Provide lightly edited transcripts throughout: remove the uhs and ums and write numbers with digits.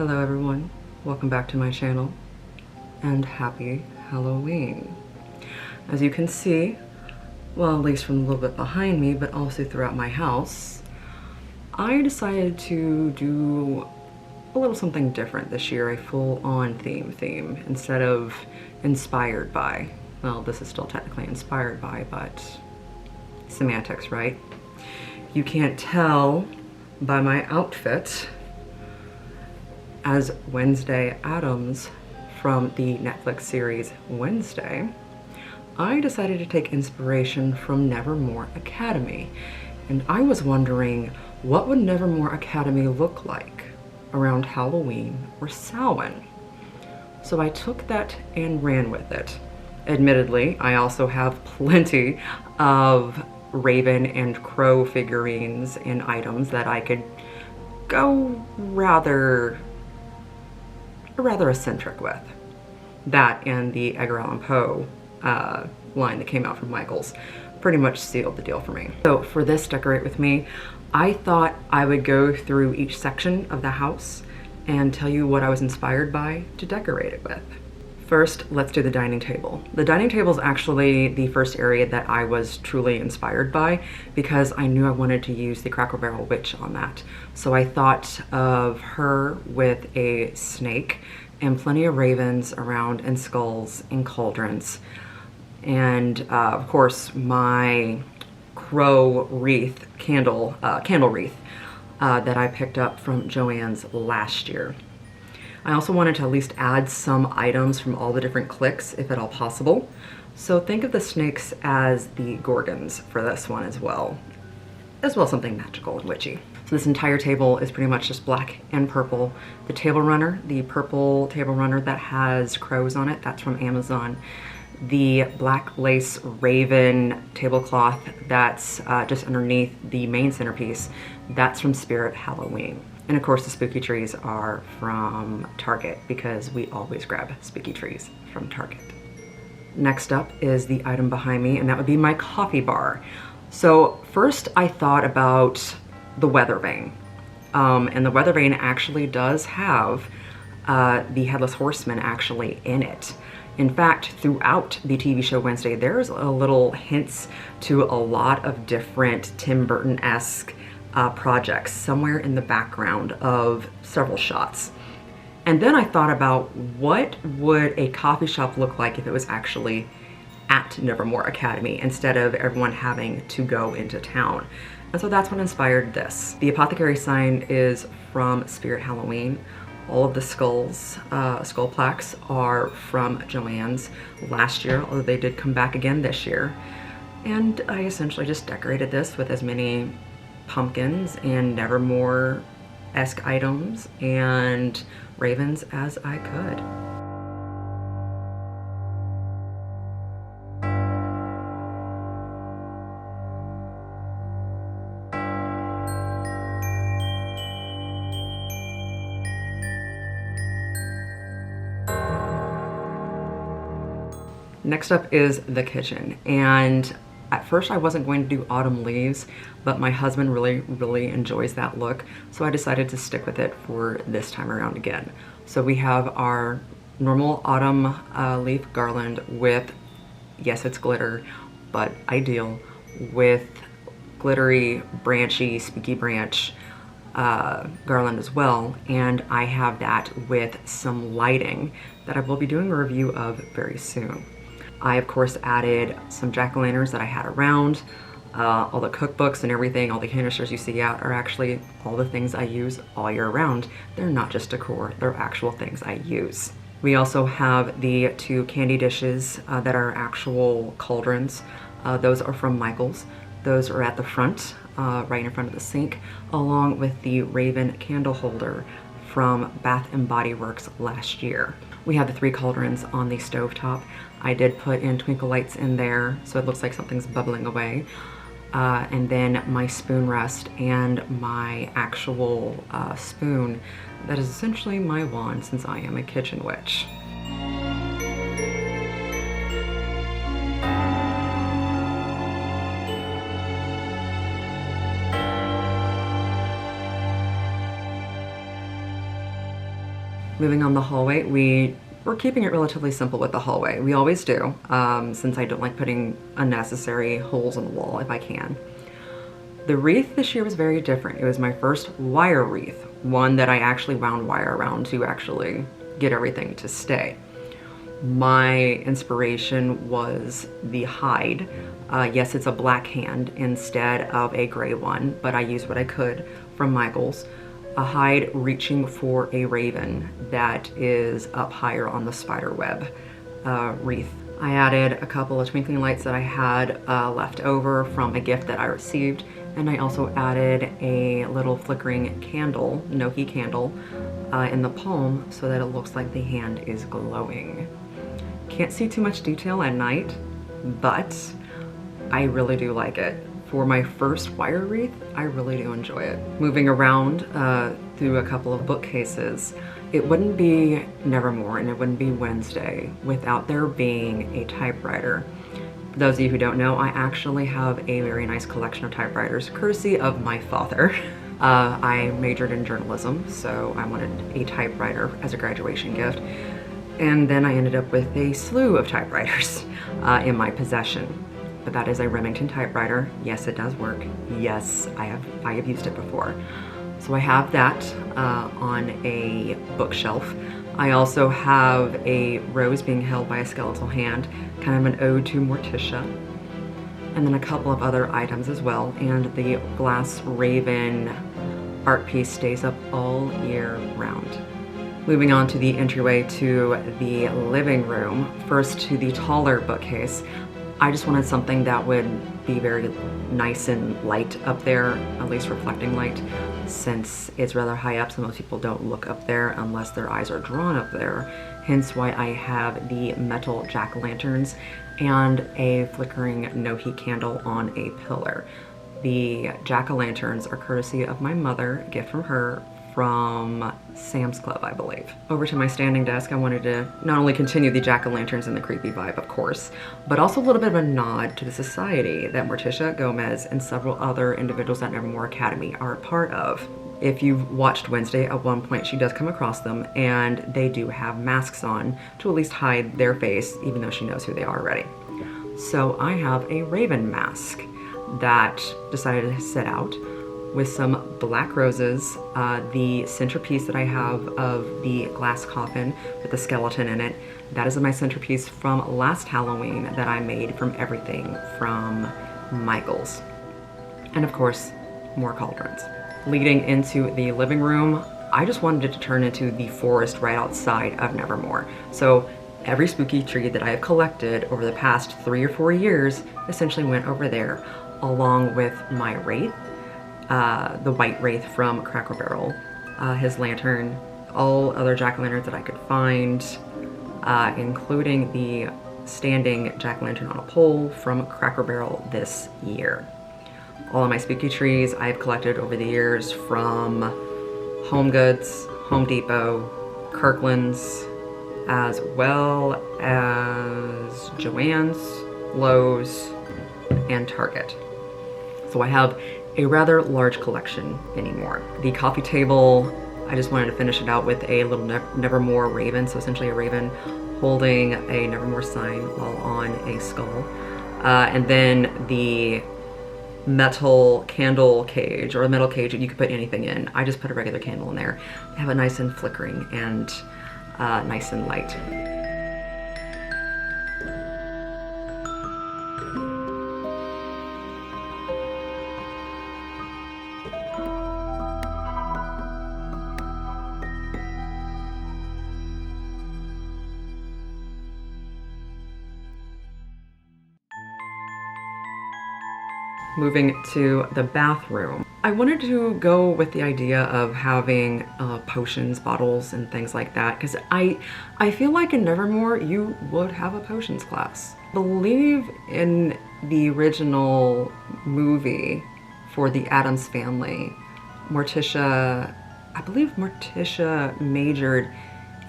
Hello everyone, welcome back to my channel, and happy Halloween. As you can see, well, at least from a little bit behind me, but also throughout my house, I decided to do a little something different this year, a full-on theme, instead of inspired by. Well, this is still technically inspired by, but semantics, right? You can't tell by my outfit as Wednesday Addams from the Netflix series Wednesday. I decided to take inspiration from Nevermore Academy, and I was wondering, what would Nevermore Academy look like around Halloween or Samhain? So I took that and ran with it. Admittedly, I also have plenty of Raven and Crow figurines and items that I could go rather eccentric with. That and the Edgar Allan Poe line that came out from Michaels pretty much sealed the deal for me. So for this Decorate With Me, I thought I would go through each section of the house and tell you what I was inspired by to decorate it with. First, let's do the dining table. The dining table is actually the first area that I was truly inspired by because I knew I wanted to use the Cracker Barrel Witch on that. So I thought of her with a snake and plenty of ravens around and skulls and cauldrons. And of course, my crow wreath, candle wreath that I picked up from Joann's last year. I also wanted to at least add some items from all the different cliques, if at all possible. So think of the snakes as the Gorgons for this one as well as something magical and witchy. So this entire table is pretty much just black and purple. The table runner, the purple table runner that has crows on it, that's from Amazon. The black lace raven tablecloth that's just underneath the main centerpiece, that's from Spirit Halloween. And of course the spooky trees are from Target because we always grab spooky trees from Target. Next up is the item behind me, and that would be my coffee bar. So first I thought about the weather vane. And the weather vane actually does have the Headless Horseman actually in it. In fact, throughout the TV show Wednesday, there's a little hints to a lot of different Tim Burton-esque projects somewhere in the background of several shots. And then I thought about, what would a coffee shop look like if it was actually at Nevermore Academy instead of everyone having to go into town. And so that's what inspired this. The apothecary sign is from Spirit Halloween. All of the skulls, skull plaques are from Joann's last year, although they did come back again this year. And I essentially just decorated this with as many pumpkins and Nevermore-esque items and ravens as I could. Next up is the kitchen, and at first I wasn't going to do autumn leaves, but my husband really enjoys that look, so I decided to stick with it for this time around again. So we have our normal autumn leaf garland with, yes, it's glitter, but ideal, with glittery, branchy, spooky branch garland as well, and I have that with some lighting that I will be doing a review of very soon. I, of course, added some jack-o'-lanterns that I had around. All the cookbooks and everything, all the canisters you see out are actually all the things I use all year round. They're not just decor, they're actual things I use. We also have the two candy dishes that are actual cauldrons. Those are from Michaels. Those are at the front, right in front of the sink, along with the Raven candle holder from Bath & Body Works last year. We have the three cauldrons on the stovetop. I did put in twinkle lights in there, so it looks like something's bubbling away. And then my spoon rest and my actual spoon that is essentially my wand since I am a kitchen witch. Moving on the hallway, we're keeping it relatively simple with the hallway. We always do, since I don't like putting unnecessary holes in the wall if I can. The wreath this year was very different. It was my first wire wreath, one that I actually wound wire around to actually get everything to stay. My inspiration was the hide. Yes, it's a black hand instead of a gray one, but I used what I could from Michaels. A hide reaching for a raven that is up higher on the spider web wreath. I added a couple of twinkling lights that I had left over from a gift that I received, and I also added a little flickering candle, no-key candle, in the palm so that it looks like the hand is glowing. Can't see too much detail at night, but I really do like it. For my first wire wreath, I really do enjoy it. Moving around through a couple of bookcases, it wouldn't be Nevermore and it wouldn't be Wednesday without there being a typewriter. For those of you who don't know, I actually have a very nice collection of typewriters, courtesy of my father. I majored in journalism, so I wanted a typewriter as a graduation gift. And then I ended up with a slew of typewriters in my possession. But that is a Remington typewriter. Yes, it does work. Yes, I have used it before. So I have that on a bookshelf. I also have a rose being held by a skeletal hand, kind of an ode to Morticia. And then a couple of other items as well. And the glass raven art piece stays up all year round. Moving on to the entryway to the living room. First to the taller bookcase. I just wanted something that would be very nice and light up there, at least reflecting light, since it's rather high up, so most people don't look up there unless their eyes are drawn up there. Hence why I have the metal jack-o'-lanterns and a flickering no-heat candle on a pillar. The jack-o'-lanterns are courtesy of my mother, a gift from her, from Sam's Club, I believe. Over to my standing desk, I wanted to not only continue the jack-o'-lanterns and the creepy vibe, of course, but also a little bit of a nod to the society that Morticia Gomez and several other individuals at Nevermore Academy are a part of. If you've watched Wednesday, at one point she does come across them, and they do have masks on to at least hide their face, even though she knows who they are already. So I have a raven mask that decided to set out with some black roses, the centerpiece that I have of the glass coffin with the skeleton in it. That is my centerpiece from last Halloween that I made from everything from Michaels. And of course, more cauldrons. Leading into the living room, I just wanted it to turn into the forest right outside of Nevermore. So every spooky tree that I have collected over the past 3 or 4 years essentially went over there, along with my wraith, the white wraith from Cracker Barrel, his lantern, all other jack-o'-lanterns that I could find, including the standing jack-o'-lantern on a pole from Cracker Barrel this year. All of my spooky trees I've collected over the years from Home Goods, Home Depot, Kirkland's, as well as Joann's, Lowe's, and Target. So I have a rather large collection anymore. The coffee table, I just wanted to finish it out with a little Nevermore raven, so essentially a raven holding a Nevermore sign while on a skull. And then the metal candle cage, or a metal cage that you could put anything in. I just put a regular candle in there. Have it nice and flickering and nice and light. Moving to the bathroom. I wanted to go with the idea of having potions, bottles, and things like that, because I feel like in Nevermore you would have a potions class. I believe in the original movie for the Addams Family, Morticia, I believe Morticia majored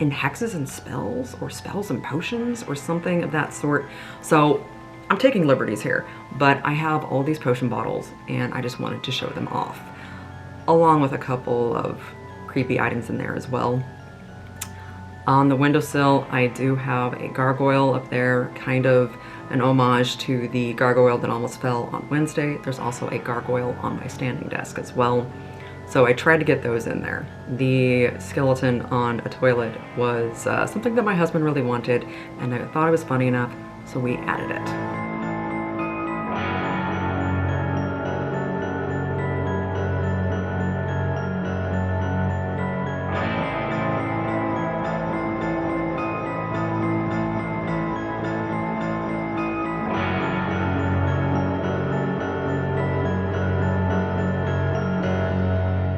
in hexes and spells, or spells and potions, or something of that sort. So I'm taking liberties here, but I have all these potion bottles and I just wanted to show them off, along with a couple of creepy items in there as well. On the windowsill, I do have a gargoyle up there, kind of an homage to the gargoyle that almost fell on Wednesday. There's also a gargoyle on my standing desk as well. So I tried to get those in there. The skeleton on a toilet was something that my husband really wanted, and I thought it was funny enough, so we added it.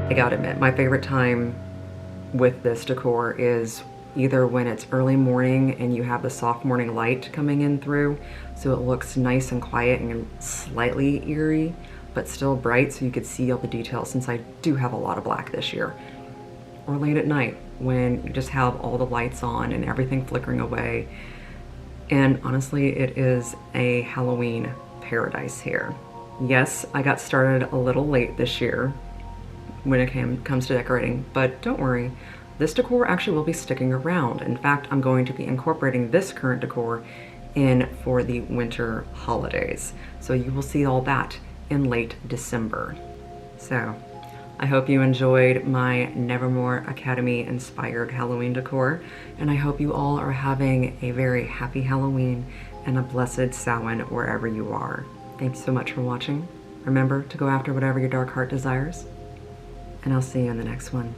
I gotta admit, my favorite time with this decor is either when it's early morning and you have the soft morning light coming in through, so it looks nice and quiet and slightly eerie, but still bright so you could see all the details, since I do have a lot of black this year. Or late at night when you just have all the lights on and everything flickering away. And honestly, it is a Halloween paradise here. Yes, I got started a little late this year when it comes to decorating, but don't worry, this decor actually will be sticking around. In fact, I'm going to be incorporating this current decor in for the winter holidays. So you will see all that in late December. So I hope you enjoyed my Nevermore Academy inspired Halloween decor, and I hope you all are having a very happy Halloween and a blessed Samhain wherever you are. Thanks so much for watching. Remember to go after whatever your dark heart desires, and I'll see you in the next one.